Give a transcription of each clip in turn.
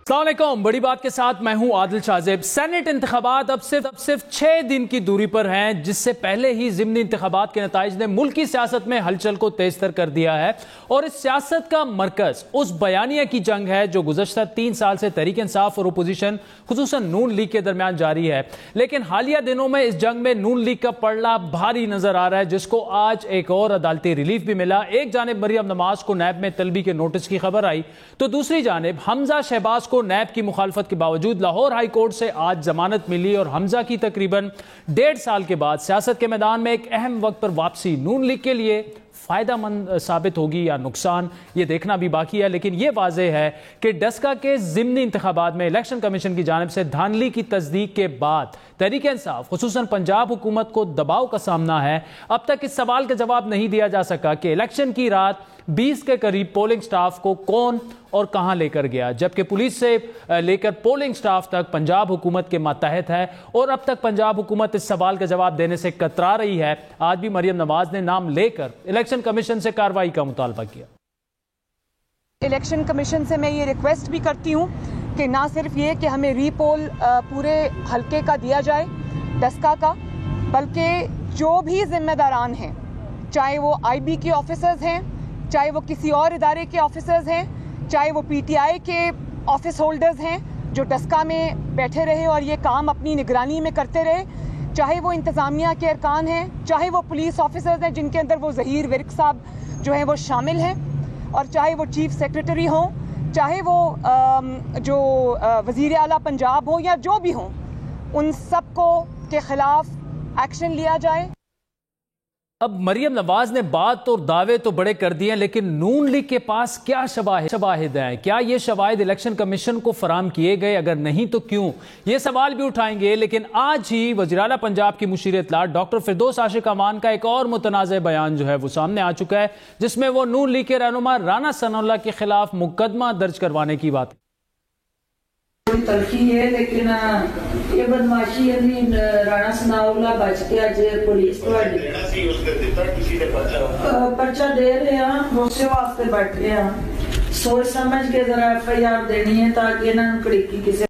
السلام علیکم، بڑی بات کے ساتھ میں ہوں عادل شاذب۔ سینٹ انتخابات اب صرف 6 دن کی دوری پر ہیں، جس سے پہلے ہی ضمنی انتخابات کے نتائج نے ملکی سیاست میں ہلچل کو تیز تر کر دیا ہے، اور اس سیاست کا مرکز اس بیانیہ کی جنگ ہے جو گزشتہ 3 سال سے تحریک انصاف اور اپوزیشن خصوصاً نون لیگ کے درمیان جاری ہے۔ لیکن حالیہ دنوں میں اس جنگ میں نون لیگ کا پڑلا بھاری نظر آ رہا ہے، جس کو آج ایک اور عدالتی ریلیف بھی ملا۔ ایک جانب مریم نواز کو نیب میں طلبی کے نوٹس کی خبر آئی، تو دوسری جانب حمزہ شہباز کو نیب کی مخالفت کے باوجود لاہور ہائی کورٹ سے آج ضمانت ملی، اور حمزہ کی تقریباً 1.5 سال کے بعد سیاست کے میدان میں ایک اہم وقت پر واپسی نون لیگ کے لیے فائدہ مند ثابت ہوگی یا نقصان، یہ دیکھنا بھی باقی ہے۔ لیکن یہ واضح ہے کہ ڈسکا کے ضمنی انتخابات میں الیکشن کمیشن کی جانب سے دھاندلی کی تصدیق کے بعد تحریک انصاف خصوصاً پنجاب حکومت کو دباؤ کا سامنا ہے۔ اب تک اس سوال کا جواب نہیں دیا جا سکا کہ الیکشن کی رات 20 کے قریب پولنگ سٹاف کو کون اور کہاں لے کر گیا، جبکہ پولیس سے لے کر پولنگ سٹاف تک پنجاب حکومت کے ماتحت ہے، اور اب تک پنجاب حکومت اس سوال کا جواب دینے سے کترا رہی ہے۔ آج بھی مریم نواز نے نام لے کر الیکشن کمیشن سے کارروائی کا مطالبہ کیا۔ الیکشن کمیشن سے میں یہ ریکویسٹ بھی کرتی ہوں کہ نہ صرف یہ کہ ہمیں ری پول پورے حلقے کا دیا جائے ڈسکا کا، بلکہ جو بھی ذمہ داران ہیں، چاہے وہ آئی بی کے آفیسرز ہیں، چاہے وہ کسی اور ادارے کے آفیسرز ہیں، چاہے وہ پی ٹی آئی کے آفس ہولڈرز ہیں جو ڈسکا میں بیٹھے رہے اور یہ کام اپنی نگرانی میں کرتے رہے، چاہے وہ انتظامیہ کے ارکان ہیں، چاہے وہ پولیس آفیسرز ہیں جن کے اندر وہ ظہیر ورک صاحب جو ہیں وہ شامل ہیں، اور چاہے وہ چیف سیکریٹری ہوں، چاہے وہ جو وزیر اعلیٰ پنجاب ہوں یا جو بھی ہوں، ان سب کو کے خلاف ایکشن لیا جائے۔ اب مریم نواز نے بات اور دعوے تو بڑے کر دیے، لیکن نون لیگ کے پاس کیا شواہد ہیں؟ کیا یہ شواہد الیکشن کمیشن کو فراہم کیے گئے؟ اگر نہیں تو کیوں؟ یہ سوال بھی اٹھائیں گے۔ لیکن آج ہی وزیر اعلیٰ پنجاب کی مشیر اطلاعات ڈاکٹر فردوس عاشق امان کا ایک اور متنازع بیان جو ہے وہ سامنے آ چکا ہے، جس میں وہ نون لیگ کے رہنما رانا ثناء اللہ کے خلاف مقدمہ درج کروانے کی بات تلخی ہے، لیکن یہ بدماشی رانا ثناء اللہ بچ کے اج پولیس پرچہ دے رہے ہیں، بھروسے واسطے بیٹھ رہے ہیں، سوچ سمجھ کے ذرا ایف آئی آر دینی ہے تاکہ انہوں کڑکی کسی۔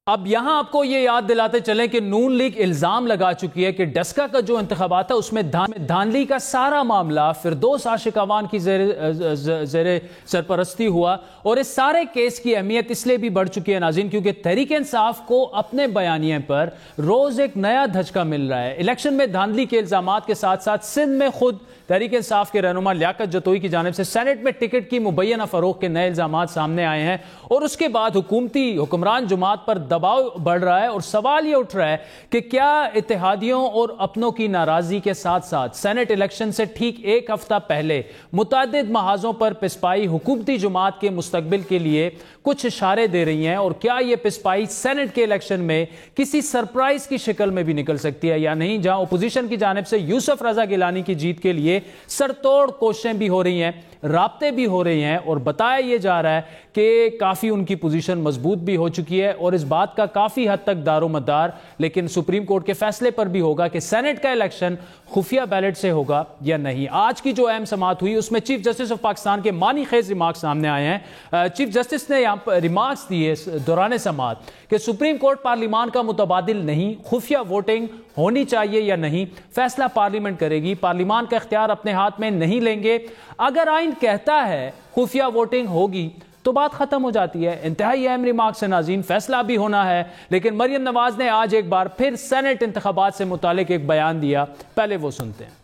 اب یہاں آپ کو یہ یاد دلاتے چلیں کہ نون لیگ الزام لگا چکی ہے کہ ڈسکا کا جو انتخابات ہے اس میں دھاندلی کا سارا معاملہ فردوس عاشق امان کی زیر سرپرستی ہوا، اور اس سارے کیس کی اہمیت اس لیے بھی بڑھ چکی ہے ناظرین کیونکہ تحریک انصاف کو اپنے بیانیے پر روز ایک نیا دھچکا مل رہا ہے۔ الیکشن میں دھاندلی کے الزامات کے ساتھ ساتھ سندھ میں خود تحریک انصاف کے رہنما لیاقت جتوئی کی جانب سے سینٹ میں ٹکٹ کی مبینہ فروخت کے نئے الزامات سامنے آئے ہیں، اور اس کے بعد حکومتی حکمران جماعت پر دباؤ بڑھ رہا ہے، اور سوال یہ اٹھ رہا ہے کہ کیا اتحادیوں اور اپنوں کی ناراضی کے ساتھ ساتھ سینٹ الیکشن سے ٹھیک ایک ہفتہ پہلے متعدد محاذوں پر پسپائی حکومتی جماعت کے مستقبل کے لیے کچھ اشارے دے رہی ہیں، اور کیا یہ پسپائی سینٹ کے الیکشن میں کسی سرپرائز کی شکل میں بھی نکل سکتی ہے یا نہیں، جہاں اپوزیشن کی جانب سے یوسف رضا گیلانی کی جیت کے لیے سرتوڑ کوششیں بھی ہو رہی ہیں، رابطے بھی ہو رہے ہیں، اور بتایا یہ جا رہا ہے کہ کافی ان کی پوزیشن مضبوط بھی ہو چکی ہے، اور اس بات کا کافی حد تک دار و مدار لیکن سپریم کورٹ کے فیصلے پر بھی ہوگا کہ سینٹ کا الیکشن خفیہ بیلٹ سے ہوگا یا نہیں۔ آج کی جو اہم سماعت ہوئی اس میں چیف جسٹس آف پاکستان کے معنی خیز ریمارکس سامنے آئے ہیں۔ چیف جسٹس نے یہاں پر ریمارکس دیے دوران سماعت کہ سپریم کورٹ پارلیمان کا متبادل نہیں، خفیہ ووٹنگ ہونی چاہیے یا نہیں فیصلہ پارلیمنٹ کرے گی، پارلیمان کا اختیار اپنے ہاتھ میں نہیں لیں گے۔ اگر آئین کہتا ہے خفیہ ووٹنگ ہوگی تو بات ختم ہو جاتی ہے۔ انتہائی اہم ریمارکس سے ناظرین، فیصلہ بھی ہونا ہے، لیکن مریم نواز نے آج ایک بار پھر سینٹ انتخابات سے متعلق ایک بیان دیا، پہلے وہ سنتے ہیں۔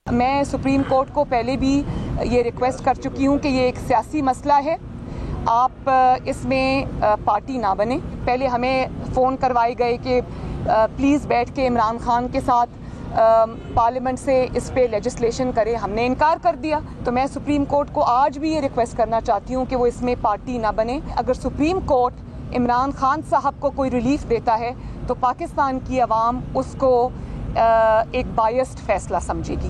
میں سپریم کورٹ کو پہلے بھی یہ ریکویسٹ کر چکی ہوں کہ یہ ایک سیاسی مسئلہ ہے، آپ اس میں پارٹی نہ بنیں۔ پہلے ہمیں فون کروائے گئے کہ پلیز بیٹھ کے عمران خان کے ساتھ پارلیمنٹ سے اس پہ لیجسلیشن کرے، ہم نے انکار کر دیا۔ تو میں سپریم کورٹ کو آج بھی یہ ریکویسٹ کرنا چاہتی ہوں کہ وہ اس میں پارٹی نہ بنے۔ اگر سپریم کورٹ عمران خان صاحب کو کوئی ریلیف دیتا ہے تو پاکستان کی عوام اس کو ایک بائسڈ فیصلہ سمجھے گی۔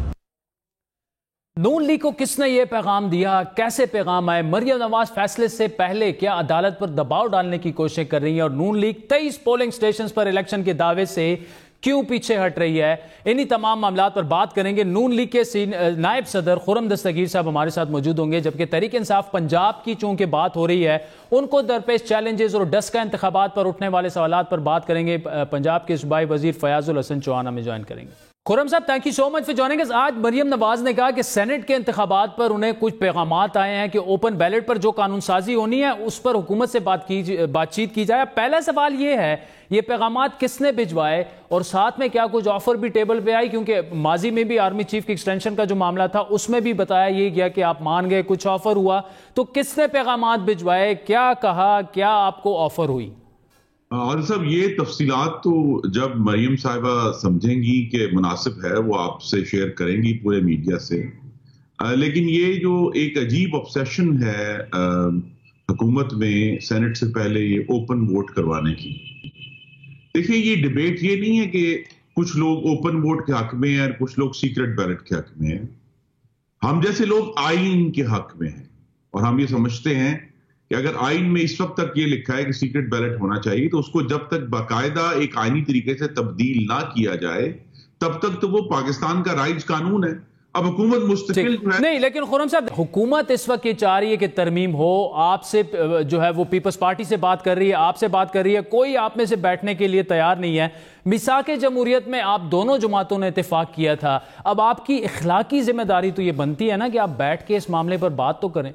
نون لیگ کو کس نے یہ پیغام دیا؟ کیسے پیغام آئے؟ مریم نواز فیصلے سے پہلے کیا عدالت پر دباؤ ڈالنے کی کوشش کر رہی ہیں؟ اور نون لیگ 23 پولنگ سٹیشنز پر الیکشن کے دعوے سے کیوں پیچھے ہٹ رہی ہے؟ انہی تمام معاملات پر بات کریں گے. نون لیگ کے نائب صدر خرم دستگیر صاحب ہمارے ساتھ موجود ہوں گے, جبکہ تحریک انصاف پنجاب کی چونکہ بات ہو رہی ہے, ان کو درپیش چیلنجز اور ڈسکا انتخابات پر اٹھنے والے سوالات پر بات کریں گے. پنجاب کے صوبائی وزیر فیاض الحسن چوہان ہمیں جوائن کریں گے. خرم صاحب thank you so much for joining us. آج مریم نواز نے کہا کہ سینٹ کے انتخابات پر انہیں کچھ پیغامات آئے ہیں کہ اوپن بیلٹ پر جو قانون سازی ہونی ہے اس پر حکومت سے بات چیت کی جائے. پہلا سوال یہ ہے, یہ پیغامات کس نے بھجوائے اور ساتھ میں کیا کچھ آفر بھی ٹیبل پہ آئی؟ کیونکہ ماضی میں بھی آرمی چیف کی ایکسٹینشن کا جو معاملہ تھا اس میں بھی بتایا یہ گیا کہ آپ مان گئے, کچھ آفر ہوا. تو کس نے پیغامات بھجوائے, کیا کہا, کیا آپ کو آفر ہوئی؟ اور صاحب یہ تفصیلات تو جب مریم صاحبہ سمجھیں گی کہ مناسب ہے وہ آپ سے شیئر کریں گی پورے میڈیا سے. لیکن یہ جو ایک عجیب obsession ہے حکومت میں سینٹ سے پہلے یہ اوپن ووٹ کروانے کی. دیکھیں یہ ڈیبیٹ یہ نہیں ہے کہ کچھ لوگ اوپن ووٹ کے حق میں ہیں اور کچھ لوگ سیکرٹ بیلٹ کے حق میں ہیں. ہم جیسے لوگ آئین کے حق میں ہیں اور ہم یہ سمجھتے ہیں کہ اگر آئین میں اس وقت تک یہ لکھا ہے کہ سیکرٹ بیلٹ ہونا چاہیے تو اس کو جب تک باقاعدہ ایک آئینی طریقے سے تبدیل نہ کیا جائے تب تک تو وہ پاکستان کا رائج قانون ہے. اب حکومت مستقل نہیں, لیکن خرم صاحب حکومت اس وقت یہ چاہ رہی ہے کہ ترمیم ہو. آپ سے جو ہے وہ پیپلز پارٹی سے بات کر رہی ہے, آپ سے بات کر رہی ہے, کوئی آپ میں سے بیٹھنے کے لیے تیار نہیں ہے. میثاق جمہوریت میں آپ دونوں جماعتوں نے اتفاق کیا تھا. اب آپ کی اخلاقی ذمہ داری تو یہ بنتی ہے نا کہ آپ بیٹھ کے اس معاملے پر بات تو کریں.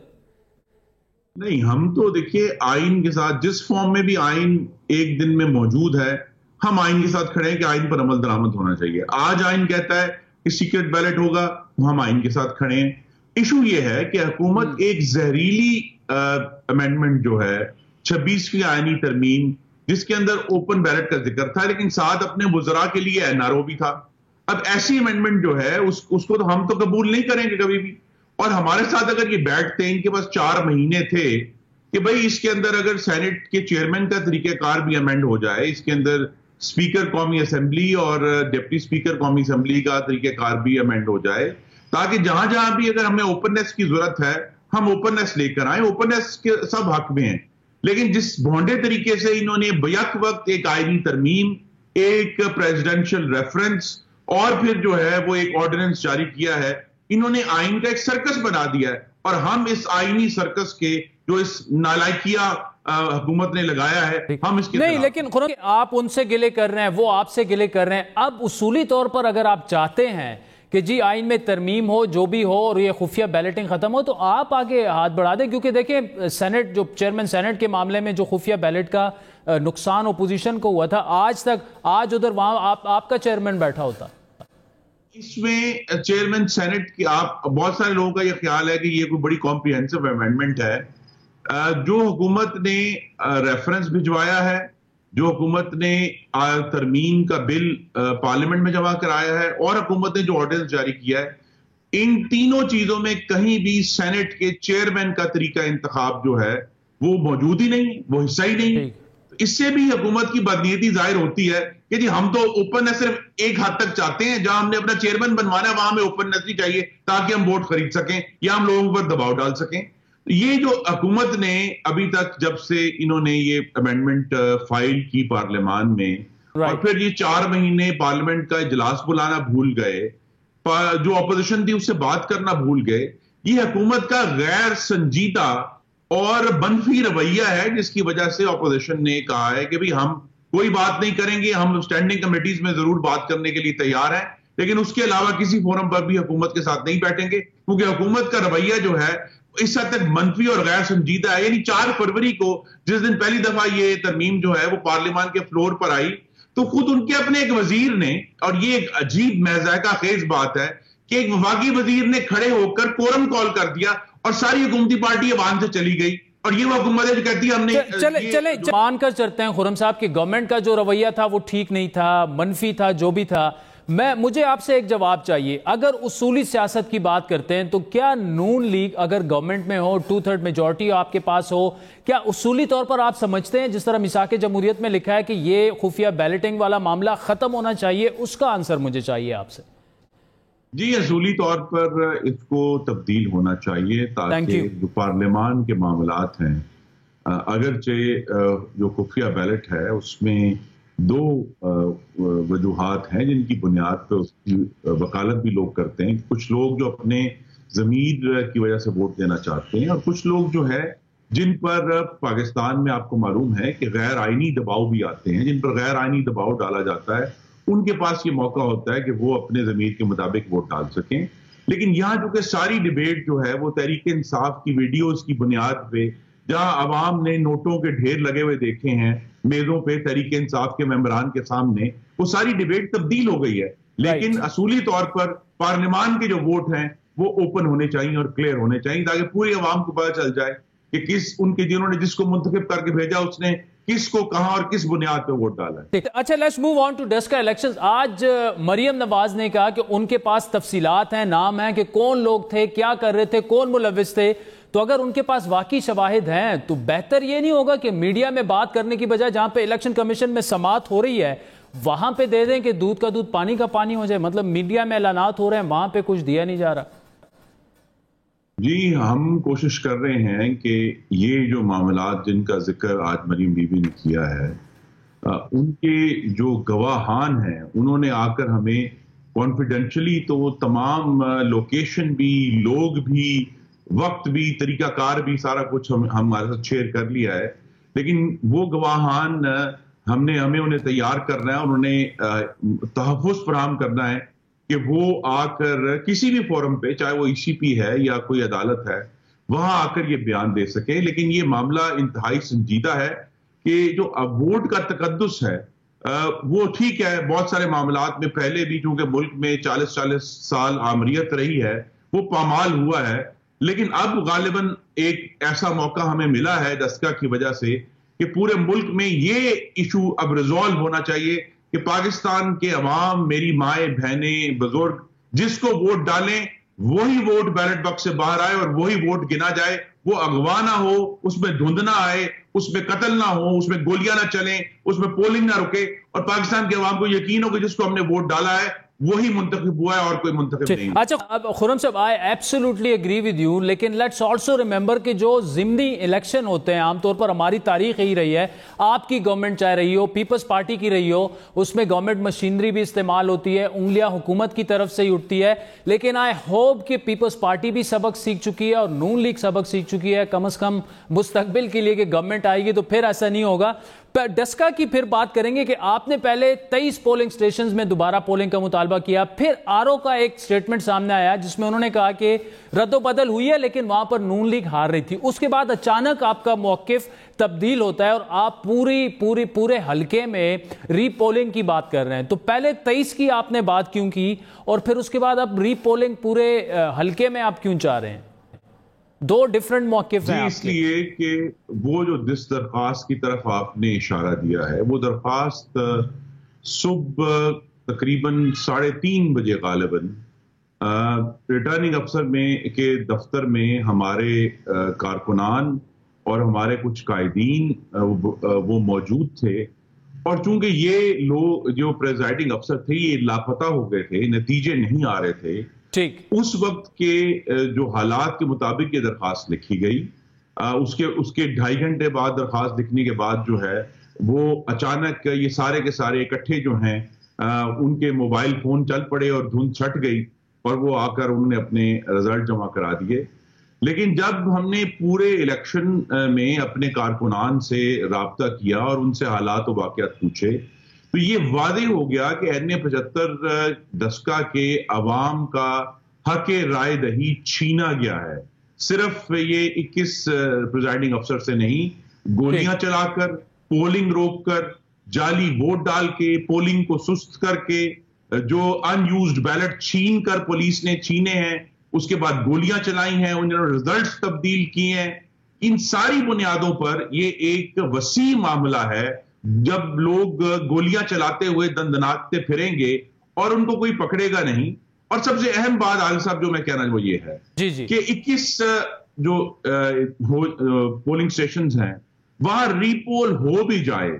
نہیں, ہم تو دیکھیے آئین کے ساتھ جس فارم میں بھی آئین ایک دن میں موجود ہے ہم آئین کے ساتھ کھڑے ہیں کہ آئین پر عمل درآمد ہونا چاہیے. آج آئین کہتا ہے کہ سیکرٹ بیلٹ ہوگا, ہم آئین کے ساتھ کھڑے ہیں. ایشو یہ ہے کہ حکومت ایک زہریلی امینڈمنٹ جو ہے 26ویں آئینی ترمیم جس کے اندر اوپن بیلٹ کا ذکر تھا لیکن ساتھ اپنے وزراء کے لیے NRO بھی تھا. اب ایسی امینڈمنٹ جو ہے اس کو تو ہم تو قبول نہیں کریں گے کبھی بھی. اور ہمارے ساتھ اگر یہ بیٹھتے ہیں, ان کے پاس 4 مہینے تھے کہ بھئی اس کے اندر اگر سینٹ کے چیئرمین کا طریقہ کار بھی امینڈ ہو جائے, اس کے اندر اسپیکر قومی اسمبلی اور ڈپٹی اسپیکر قومی اسمبلی کا طریقہ کار بھی امینڈ ہو جائے, تاکہ جہاں جہاں بھی اگر ہمیں اوپننیس کی ضرورت ہے ہم اوپننیس لے کر آئیں. اوپننیس کے سب حق میں ہیں, لیکن جس بھونڈے طریقے سے انہوں نے بیک وقت ایک آئینی ترمیم, ایک پریزیڈنشل ریفرنس اور پھر جو ہے وہ ایک آرڈیننس جاری کیا ہے, انہوں نے آئین کا ایک سرکس بنا دیا ہے. اور ہم اس آئینی سرکس کے جو اس نالائکیہ حکومت نے لگایا ہے ہم اس کے نہیں. لیکن آپ ان سے گلے کر رہے ہیں, وہ آپ سے گلے کر رہے ہیں. اب اصولی طور پر اگر آپ چاہتے ہیں کہ جی آئین میں ترمیم ہو, جو بھی ہو, اور یہ خفیہ بیلٹنگ ختم ہو, تو آپ آگے ہاتھ بڑھا دیں. کیونکہ دیکھیں سینٹ جو چیئرمین سینٹ کے معاملے میں جو خفیہ بیلٹ کا نقصان اپوزیشن کو ہوا تھا, آج ادھر وہاں آپ کا چیئرمین بیٹھا ہوتا. اس میں چیئرمین سینٹ کی آپ بہت سارے لوگوں کا یہ خیال ہے کہ یہ کوئی بڑی کمپریہنسو امینڈمنٹ ہے. جو حکومت نے ریفرنس بھجوایا ہے, جو حکومت نے ترمیم کا بل پارلیمنٹ میں جمع کرایا ہے اور حکومت نے جو آرڈیننس جاری کیا ہے, ان تینوں چیزوں میں کہیں بھی سینٹ کے چیئرمین کا طریقہ انتخاب جو ہے وہ موجود ہی نہیں, وہ حصہ ہی نہیں. اس سے بھی حکومت کی بدنیتی ظاہر ہوتی ہے کہ جی ہم تو اوپننیس صرف ایک حد تک چاہتے ہیں, جہاں ہم نے اپنا چیئرمین بنوانا ہے وہاں ہمیں اوپننیس نہیں چاہیے تاکہ ہم ووٹ خرید سکیں یا ہم لوگوں پر دباؤ ڈال سکیں. یہ جو حکومت نے ابھی تک جب سے انہوں نے یہ امینڈمنٹ فائل کی پارلیمان میں اور پھر یہ 4 مہینے پارلیمنٹ کا اجلاس بلانا بھول گئے, جو اپوزیشن تھی اس سے بات کرنا بھول گئے, یہ حکومت کا غیر سنجیدہ اور منفی رویہ ہے جس کی وجہ سے اپوزیشن نے کہا ہے کہ بھی ہم کوئی بات نہیں کریں گے, ہم اسٹینڈنگ کمیٹیز میں ضرور بات کرنے کے لیے تیار ہیں لیکن اس کے علاوہ کسی فورم پر بھی حکومت کے ساتھ نہیں بیٹھیں گے, کیونکہ حکومت کا رویہ جو ہے اس حد تک منفی اور غیر سنجیدہ ہے. یعنی 4 فروری کو جس دن پہلی دفعہ یہ ترمیم جو ہے وہ پارلیمان کے فلور پر آئی تو خود ان کے اپنے ایک وزیر نے, اور یہ ایک عجیب ذائقہ خیز بات ہے کہ ایک وفاقی وزیر نے کھڑے ہو کر کورم کال کر دیا اور ساری حکومتی پارٹی عوام سے چلی گئی, اور یہ وہ حکومت ہے جو کہتی ہے ہم نے چلیں مان کر چلتے ہیں خرم صاحب کہ گورنمنٹ کا جو رویہ تھا وہ ٹھیک نہیں تھا, منفی تھا, جو بھی تھا. مجھے آپ سے ایک جواب چاہیے. اگر اصولی سیاست کی بات کرتے ہیں تو کیا نون لیگ اگر گورنمنٹ میں ہو, 2/3 میجورٹی آپ کے پاس ہو, کیا اصولی طور پر آپ سمجھتے ہیں جس طرح میثاق جمہوریت میں لکھا ہے کہ یہ خفیہ بیلٹنگ والا معاملہ ختم ہونا چاہیے, اس کا آنسر مجھے چاہیے آپ سے. جی اصولی طور پر اس کو تبدیل ہونا چاہیے تاکہ جو پارلیمان کے معاملات ہیں, اگرچہ جو خفیہ بیلٹ ہے اس میں دو وجوہات ہیں جن کی بنیاد پہ اس کی وکالت بھی لوگ کرتے ہیں. کچھ لوگ جو اپنے ضمیر کی وجہ سے ووٹ دینا چاہتے ہیں، اور کچھ لوگ جو ہے جن پر پاکستان میں آپ کو معلوم ہے کہ غیر آئینی دباؤ بھی آتے ہیں، جن پر غیر آئینی دباؤ ڈالا جاتا ہے، ان کے پاس یہ موقع ہوتا ہے کہ وہ اپنے ضمیر کے مطابق ووٹ ڈال سکیں. لیکن یہاں جو کہ ساری ڈیبیٹ جو ہے وہ تحریک انصاف کی ویڈیوز کی بنیاد پہ، جہاں عوام نے نوٹوں کے ڈھیر لگے ہوئے دیکھے ہیں میزوں پہ تحریک انصاف کے ممبران کے سامنے، وہ ساری ڈیبیٹ تبدیل ہو گئی ہے. لیکن اصولی طور پر پارلیمان کے جو ووٹ ہیں وہ اوپن ہونے چاہیے اور کلیئر ہونے چاہیے، تاکہ پوری عوام کو پتہ چل جائے کہ کس ان کے جنہوں نے جس کو منتخب کر کے بھیجا اس نے کس کو کہاں اور کس بنیاد پہ ووٹ ڈالا ہے. اچھا، let's move on to discuss elections. آج مریم نواز نے کہا کہ ان کے پاس تفصیلات ہیں، نام ہیں کہ کون لوگ تھے، کیا کر رہے تھے، کون ملوث تھے. تو اگر ان کے پاس واقعی شواہد ہیں تو بہتر یہ نہیں ہوگا کہ میڈیا میں بات کرنے کی بجائے جہاں پہ الیکشن کمیشن میں سماعت ہو رہی ہے وہاں پہ دے دیں کہ دودھ کا دودھ پانی کا پانی ہو جائے؟ مطلب میڈیا میں اعلانات ہو رہے ہیں، وہاں پہ کچھ دیا نہیں جا رہا. جی، ہم کوشش کر رہے ہیں کہ یہ جو معاملات جن کا ذکر آج مریم بی بی نے کیا ہے، ان کے جو گواہان ہیں انہوں نے آ کر ہمیں کانفیڈینشلی تو تمام لوکیشن بھی، لوگ بھی، وقت بھی، طریقہ کار بھی، سارا کچھ ہمارے ساتھ شیئر کر لیا ہے. لیکن وہ گواہان ہمیں انہیں تیار کرنا ہے، انہوں نے تحفظ فراہم کرنا ہے کہ وہ آ کر کسی بھی فورم پہ، چاہے وہ ای سی پی ہے یا کوئی عدالت ہے، وہاں آ کر یہ بیان دے سکے. لیکن یہ معاملہ انتہائی سنجیدہ ہے کہ جو ووٹ کا تقدس ہے وہ ٹھیک ہے، بہت سارے معاملات میں پہلے بھی چونکہ ملک میں 40 سال آمریت رہی ہے وہ پامال ہوا ہے. لیکن اب غالباً ایک ایسا موقع ہمیں ملا ہے ڈسکا کی وجہ سے کہ پورے ملک میں یہ ایشو اب ریزالو ہونا چاہیے کہ پاکستان کے عوام، میری مائیں بہنیں بزرگ، جس کو ووٹ ڈالیں وہی ووٹ بیلٹ باکس سے باہر آئے اور وہی ووٹ گنا جائے. وہ اغوا نہ ہو، اس میں دھند نہ آئے، اس میں قتل نہ ہو، اس میں گولیاں نہ چلیں، اس میں پولنگ نہ رکے، اور پاکستان کے عوام کو یقین ہو کہ جس کو ہم نے ووٹ ڈالا ہے وہی منتخب ہوا ہے اور کوئی منتخب نہیں. اچھا اب خرم صاحب، I absolutely agree with you، لیکن لیٹس آلسو ریممبر کہ جو ضمنی الیکشن ہوتے ہیں عام طور پر ہماری تاریخ یہی رہی ہے، آپ کی گورنمنٹ چاہے رہی ہو، پیپلز پارٹی کی رہی ہو، اس میں گورنمنٹ مشینری بھی استعمال ہوتی ہے، انگلیاں حکومت کی طرف سے ہی اٹھتی ہے. لیکن آئی ہوپ کہ پیپلز پارٹی بھی سبق سیکھ چکی ہے اور نون لیگ سبق سیکھ چکی ہے، کم از کم مستقبل کے لیے کہ گورنمنٹ آئے گی تو پھر ایسا نہیں ہوگا. ڈسکا کی پھر بات کریں گے کہ آپ نے پہلے 23 پولنگ سٹیشنز میں دوبارہ پولنگ کا مطالبہ کیا، پھر آرو کا ایک سٹیٹمنٹ سامنے آیا جس میں انہوں نے کہا کہ رد و بدل ہوئی ہے لیکن وہاں پر نون لیگ ہار رہی تھی. اس کے بعد اچانک آپ کا موقف تبدیل ہوتا ہے اور آپ پورے حلقے میں ری پولنگ کی بات کر رہے ہیں. تو پہلے 23 کی آپ نے بات کیوں کی اور پھر اس کے بعد اب ری پولنگ پورے حلقے میں آپ کیوں چاہ رہے ہیں؟ دو ڈیفرنٹ موقف ہیں. اس لیے کہ وہ جو جس درخواست کی طرف آپ نے اشارہ دیا ہے وہ درخواست صبح تقریباً 3:30 بجے غالباً ریٹرننگ افسر کے دفتر میں ہمارے کارکنان اور ہمارے کچھ قائدین وہ موجود تھے، اور چونکہ یہ لوگ جو پریزائڈنگ افسر تھے یہ لاپتہ ہو گئے تھے، نتیجے نہیں آ رہے تھے. اس وقت کے جو حالات کے مطابق یہ درخواست لکھی گئی. اس کے 2.5 گھنٹے بعد درخواست لکھنے کے بعد جو ہے وہ اچانک یہ سارے کے سارے اکٹھے جو ہیں ان کے موبائل فون چل پڑے اور دھند چھٹ گئی اور وہ آ کر انہوں نے اپنے رزلٹ جمع کرا دیے. لیکن جب ہم نے پورے الیکشن میں اپنے کارکنان سے رابطہ کیا اور ان سے حالات و واقعات پوچھے تو یہ واضح ہو گیا کہ N75 ڈسکا کے عوام کا حق رائے دہی چھینا گیا ہے. صرف یہ 21 پریزائڈنگ افسر سے نہیں، گولیاں چلا کر، پولنگ روک کر، جعلی ووٹ ڈال کے، پولنگ کو سست کر کے، جو ان یوزڈ بیلٹ چھین کر پولیس نے چھینے ہیں، اس کے بعد گولیاں چلائی ہیں، انہوں نے رزلٹس تبدیل کیے ہیں. ان ساری بنیادوں پر یہ ایک وسیع معاملہ ہے. جب لوگ گولیاں چلاتے ہوئے دندناتے پھریں گے اور ان کو کوئی پکڑے گا نہیں. اور سب سے اہم بات عالم صاحب جو میں کہنا وہ یہ ہے کہ 21 جو پولنگ سٹیشنز ہیں وہاں ری پول ہو بھی جائے،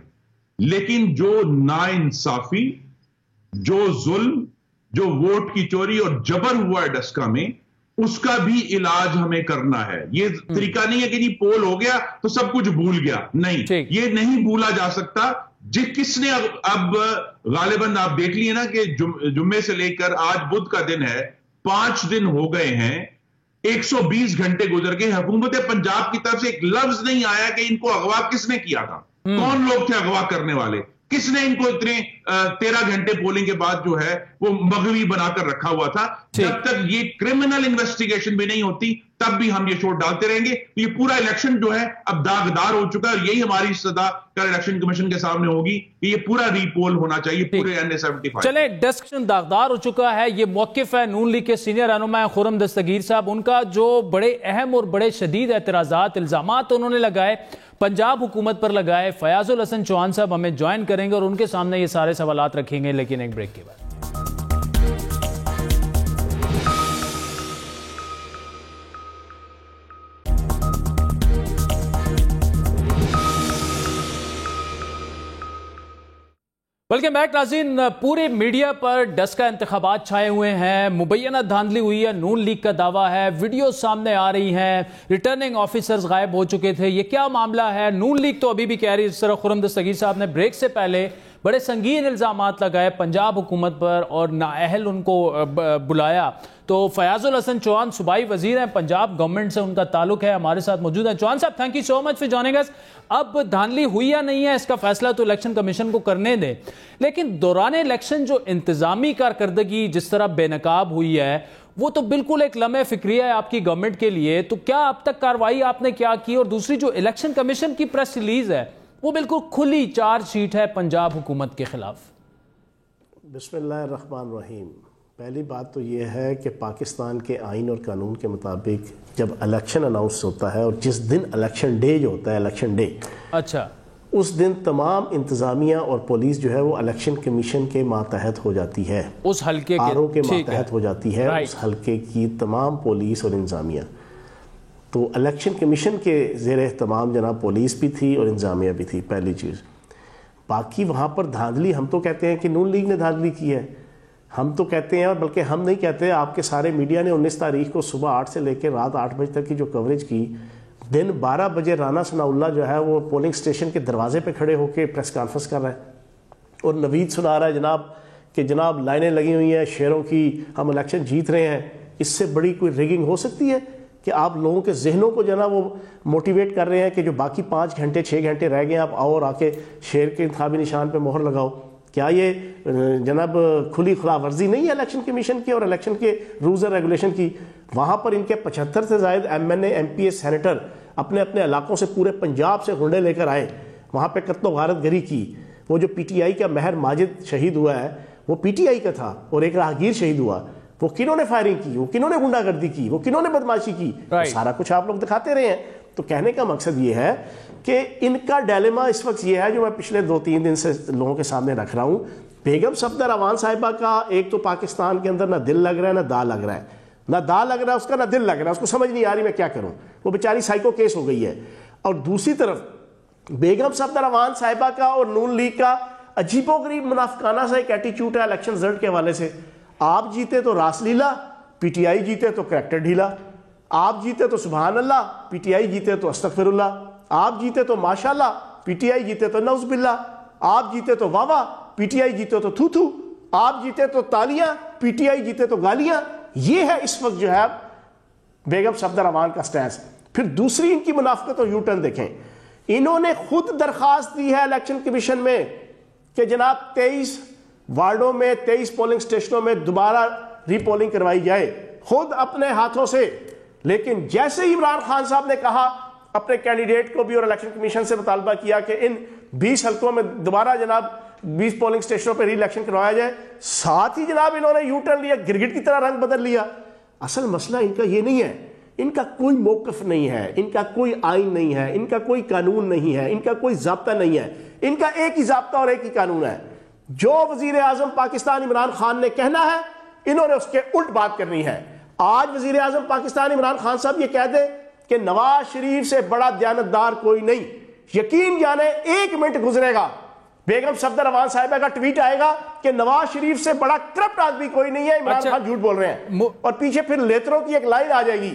لیکن جو ناانصافی، جو ظلم، جو ووٹ کی چوری اور جبر ہوا ہے ڈسکا میں، اس کا بھی علاج ہمیں کرنا ہے. یہ طریقہ نہیں ہے کہ جی پول ہو گیا تو سب کچھ بھول گیا، نہیں، یہ نہیں بھولا جا سکتا. کس نے اب غالباً آپ دیکھ لیے نا کہ جمعے سے لے کر آج بدھ کا دن ہے، 5 دن ہو گئے ہیں، 120 گھنٹے گزر گئے، حکومت پنجاب کی طرف سے ایک لفظ نہیں آیا کہ ان کو اغوا کس نے کیا تھا، کون لوگ تھے اغوا کرنے والے، کس نے ان کو اتنے 13 گھنٹے پولنگ کے بعد جو ہے وہ مغوی بنا کر رکھا ہوا تھا. جب تک یہ کرمنل انویسٹیگیشن بھی نہیں ہوتی تب بھی ہم یہ شو ڈالتے رہیں گے. یہ پورا الیکشن جو ہے اب داغدار ہو چکا ہے، اور یہی ہماری صدا کل الیکشن کمیشن کے سامنے ہوگی کہ یہ پورا ری پول ہونا چاہیے پورے NA-75. چلیں ڈسکشن داغدار ہو چکا ہے. یہ موقف ہے نون لیگ کے سینئر رہنما خرم دستگیر صاحب، ان کا جو بڑے اہم اور بڑے شدید اعتراضات الزامات انہوں نے لگائے، پنجاب حکومت پر لگائے. فیاض الحسن چوہان صاحب ہمیں جوائن کریں گے اور ان کے سامنے یہ سارے سوالات رکھیں گے، لیکن ایک بریک کے بعد. بلکہ میک ناظرین، پورے میڈیا پر ڈسکا انتخابات چھائے ہوئے ہیں، مبینہ دھاندلی ہوئی ہے، نون لیگ کا دعویٰ ہے، ویڈیو سامنے آ رہی ہیں، ریٹرننگ آفیسرز غائب ہو چکے تھے. یہ کیا معاملہ ہے؟ نون لیگ تو ابھی بھی کہہ رہی ہے، اس طرح خرم دستگیر صاحب نے بریک سے پہلے بڑے سنگین الزامات لگائے پنجاب حکومت پر اور نااہل ان کو بلایا. تو فیاض الحسن چوہان صوبائی وزیر ہیں، پنجاب گورنمنٹ سے ان کا تعلق ہے، ہمارے ساتھ موجود ہیں. چوہان صاحب، thank you so much for joining us. اب دھاندلی ہوئی یا نہیں ہے اس کا فیصلہ تو الیکشن کمیشن کو کرنے دیں، لیکن دوران الیکشن جو انتظامی کارکردگی جس طرح بے نقاب ہوئی ہے وہ تو بالکل ایک لمحہ فکریہ ہے آپ کی گورنمنٹ کے لیے. تو کیا اب تک کارروائی آپ نے کیا کی؟ اور دوسری جو الیکشن کمیشن کی پریس ریلیز ہے وہ بالکل کھلی چارج شیٹ ہے پنجاب حکومت کے خلاف. بسم اللہ الرحمن الرحیم. پہلی بات تو یہ ہے کہ پاکستان کے آئین اور قانون کے مطابق جب الیکشن اناؤنس ہوتا ہے، اور جس دن الیکشن ڈے جو ہوتا ہے، الیکشن ڈے، اچھا، اس دن تمام انتظامیہ اور پولیس جو ہے وہ الیکشن کمیشن کے ماتحت ہو جاتی ہے، اس حلقے کے ماتحت ہو جاتی ہے. اس حلقے کی تمام پولیس اور انتظامیہ، تو الیکشن کمیشن کے زیر اہتمام جناب پولیس بھی تھی اور انتظامیہ بھی تھی. پہلی چیز. باقی وہاں پر دھاندلی، ہم تو کہتے ہیں کہ نون لیگ نے دھاندلی کی ہے، ہم تو کہتے ہیں، اور بلکہ ہم نہیں کہتے، آپ کے سارے میڈیا نے 19 تاریخ کو صبح 8 سے لے کے رات 8 بجے تک کی جو کوریج کی، دن 12 بجے رانا ثناء اللہ جو ہے وہ پولنگ سٹیشن کے دروازے پہ کھڑے ہو کے پریس کانفرنس کر رہا ہے اور نوید سنا رہا ہے جناب لائنیں لگی ہوئی ہیں شیروں کی، ہم الیکشن جیت رہے ہیں. اس سے بڑی کوئی ریگنگ ہو سکتی ہے کہ آپ لوگوں کے ذہنوں کو جو ہے نا وہ موٹیویٹ کر رہے ہیں کہ جو باقی 5 گھنٹے 6 گھنٹے رہ گئے آپ آؤ اور آ کے شیر کے انتخابی نشان پہ مہر لگاؤ. کیا یہ جناب کھلی خلاف ورزی نہیں ہے الیکشن کمیشن کی اور الیکشن کے رولز اور ریگولیشن کی؟ وہاں پر ان کے 75 سے زائد MNA MP سینیٹر اپنے اپنے علاقوں سے پورے پنجاب سے گنڈے لے کر آئے، وہاں پہ قتل و غارت گری کی. وہ جو PTI کا مہر ماجد شہید ہوا ہے وہ PTI کا تھا، اور ایک راہگیر شہید ہوا. وہ کنہوں نے فائرنگ کی، وہ کنہوں نے گنڈا گردی کی، وہ کنہوں نے بدماشی کی، سارا کچھ آپ لوگ دکھاتے رہے ہیں. تو کہنے کا مقصد یہ ہے کہ ان کا ڈیلیما اس وقت یہ ہے جو میں پچھلے 2-3 دن سے لوگوں کے سامنے رکھ رہا ہوں. بیگم صفدر امان صاحبہ کا ایک تو پاکستان کے اندر نہ دل لگ رہا ہے نہ دا لگ رہا ہے، نہ دا لگ رہا ہے اس کا نہ دل لگ رہا ہے، اس کو سمجھ نہیں آ رہی میں کیا کروں، وہ بیچاری سائیکو کیس ہو گئی ہے. اور دوسری طرف بیگم صفدر امان صاحبہ کا اور نون لیگ کا عجیب و غریب منافقانہ سا ایک ایٹیچیوڈ ہے الیکشن رزلٹ کے حوالے سے. آپ جیتے تو راس لیلا، PTI جیتے تو کریکٹر ڈھیلا. آپ جیتے تو سبحان اللہ، PTI جیتے تو استغفر اللہ. آپ جیتے تو ماشاءاللہ، PTI جیتے تو نعوذ باللہ. آپ جیتے تو واہ واہ، PTI جیتے تو تھو تھو. آپ جیتے تو تالیاں، PTI جیتے تو گالیاں. یہ ہے اس وقت جو ہے بیگم صفدر امان کا سٹینس. پھر دوسری ان کی منافقت اور یو ٹرن دیکھیں. انہوں نے خود درخواست دی ہے الیکشن کمیشن میں کہ جناب 23 وارڈوں میں 23 پولنگ سٹیشنوں میں دوبارہ ری پولنگ کروائی جائے، خود اپنے ہاتھوں سے. لیکن جیسے ہی عمران خان صاحب نے کہا اپنے کینڈیڈیٹ کو بھی اور الیکشن کمیشن سے مطالبہ کیا کہ ان 20 حلقوں میں دوبارہ جناب 20 پولنگ سٹیشنوں پہ ری الیکشن کروایا جائے، ساتھ ہی جناب انہوں نے یو ٹرن لیا، گرگٹ کی طرح رنگ بدل لیا. اصل مسئلہ ان کا یہ نہیں ہے، ان کا کوئی موقف نہیں ہے، ان کا کوئی آئین نہیں ہے، ان کا کوئی قانون نہیں ہے، ان کا کوئی ضابطہ نہیں ہے. ان کا ایک ہی ضابطہ اور ایک ہی قانون ہے. جو وزیر اعظم پاکستان عمران خان نے کہنا ہے انہوں نے اس کے الٹ بات کرنی ہے. آج وزیر اعظم پاکستان عمران خان صاحب یہ کہہ دے کہ نواز شریف سے بڑا دیانتدار کوئی نہیں، یقین جانے 1 منٹ گزرے گا بیگم صفدر امان صاحبہ کا ٹویٹ آئے گا کہ نواز شریف سے بڑا کرپٹ آدمی کوئی نہیں ہے, عمران خان جھوٹ بول رہے ہیں, اور پیچھے پھر لیتروں کی ایک لائن آ جائے گی.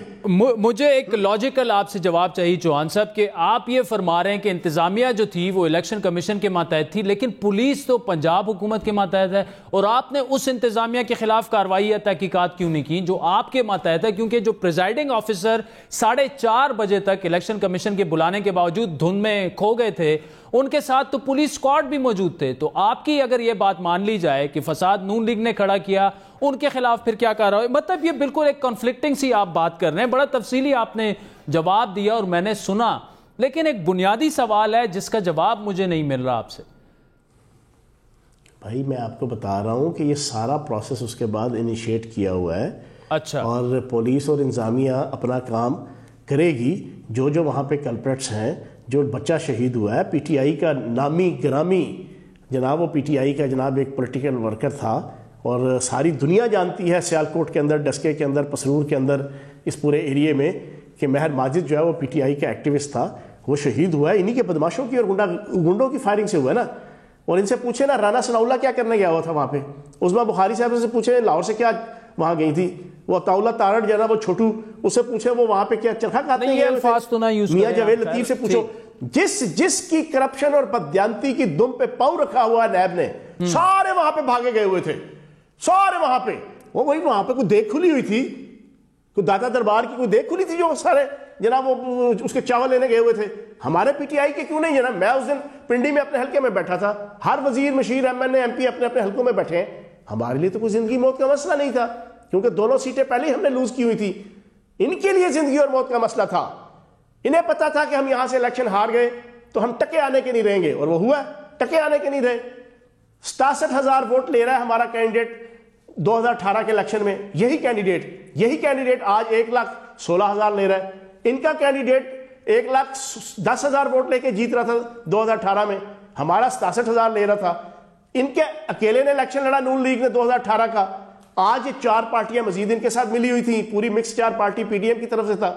مجھے ایک لاجیکل آپ سے جواب چاہیے چوہان صاحب, کہ آپ یہ فرما رہے ہیں کہ انتظامیہ جو تھی وہ الیکشن کمیشن کے ماتحت تھی, لیکن پولیس تو پنجاب حکومت کے ماتحت ہے, اور آپ نے اس انتظامیہ کے خلاف کارروائی یا تحقیقات کیوں نہیں کی جو آپ کے ماتحت ہے؟ کیونکہ جو پریزائڈنگ آفیسر 4:30 بجے تک الیکشن کمیشن کے بلانے کے باوجود دھند میں کھو گئے تھے, ان کے ساتھ تو پولیس اسکواڈ بھی موجود تھے. تو آپ کی اگر یہ بات مان لی جائے کہ فساد نون لیگ نے کھڑا کیا, ان کے خلاف پھر کیا کر رہا ہے؟ مطلب یہ بالکل ایک کنفلکٹنگ سی آپ بات کر رہے ہیں. بڑا تفصیلی آپ نے جواب دیا اور میں نے سنا, لیکن ایک بنیادی سوال ہے جس کا جواب مجھے نہیں مل رہا آپ سے. بھائی میں آپ کو بتا رہا ہوں کہ یہ سارا پروسیس اس کے بعد انیشیٹ کیا ہوا ہے. اچھا. اور پولیس اور انتظامیہ اپنا کام کرے گی. جو وہاں پہ کلپریٹس ہیں, جو بچہ شہید ہوا ہے, پی ٹی آئی کا نامی گرامی جناب, وہ پی ٹی آئی کا جناب ایک پولیٹیکل ورکر تھا, اور ساری دنیا جانتی ہے سیالکوٹ کے اندر, ڈسکے کے اندر, پسرور کے اندر, اس پورے ایریے میں, کہ مہر ماجد جو ہے وہ پی ٹی آئی کا ایکٹیوسٹ تھا, وہ شہید ہوا ہے انہی کے بدماشوں کی اور گنڈوں کی فائرنگ سے ہوا ہے نا. اور ان سے پوچھے نا رانا ثناءاللہ کیا کرنے گیا ہوا تھا وہاں پہ, عظمیٰ بخاری صاحب سے پوچھے لاہور سے کیا وہاں گئی تھی, وہ عطاءاللہ تارڑ جو ہے نا وہ چھوٹو, اس سے پوچھے وہ وہاں پہ کیا چرخا کھاتے ہیں. میاں جاوید لطیف سے پوچھو, جس کی کرپشن اور بددیانتی کی دم پہ پاؤں رکھا ہوا ہے نیب نے, سارے وہاں پہ بھاگے گئے ہوئے تھے, سارے وہاں پہ. وہی وہاں پہ کوئی دیکھ کھلی ہوئی تھی, کوئی دادا دربار کی کوئی دیکھ کھلی تھی جو سارے جناب وہ اس کے چاول لینے گئے ہوئے تھے. ہمارے پی ٹی آئی کے کیوں نہیں جناب؟ میں اس دن پنڈی میں اپنے حلقے میں بیٹھا تھا, ہر وزیر مشیر M N A M P اپنے اپنے حلقوں میں بیٹھے ہیں. ہمارے لیے تو کوئی زندگی موت کا مسئلہ نہیں تھا, کیونکہ دونوں سیٹیں پہلے ہی ہم نے لوز کی ہوئی تھی. ان کے لیے زندگی اور موت کا مسئلہ تھا. انہیں پتا تھا کہ ہم یہاں سے الیکشن ہار گئے تو ہم ٹکے آنے کے نہیں رہیں گے, اور وہ ہوا, ٹکے آنے کے نہیں رہے. 67,000 ووٹ لے رہا ہے ہمارا کینڈیڈیٹ 2018 کے الیکشن میں. یہی کینڈیڈیٹ آج 1,16,000 لے رہا ہے. ان کا کینڈیڈیٹ 1,10,000 ووٹ لے کے جیت رہا تھا 2018 میں, ہمارا 67,000 لے رہا تھا. ان کے اکیلے نے الیکشن لڑا نون لیگ نے 2018 کا. آج 4 پارٹیاں مزید ان کے ساتھ ملی ہوئی تھیں, پوری mix 4 party P D M کی طرف سے تھا.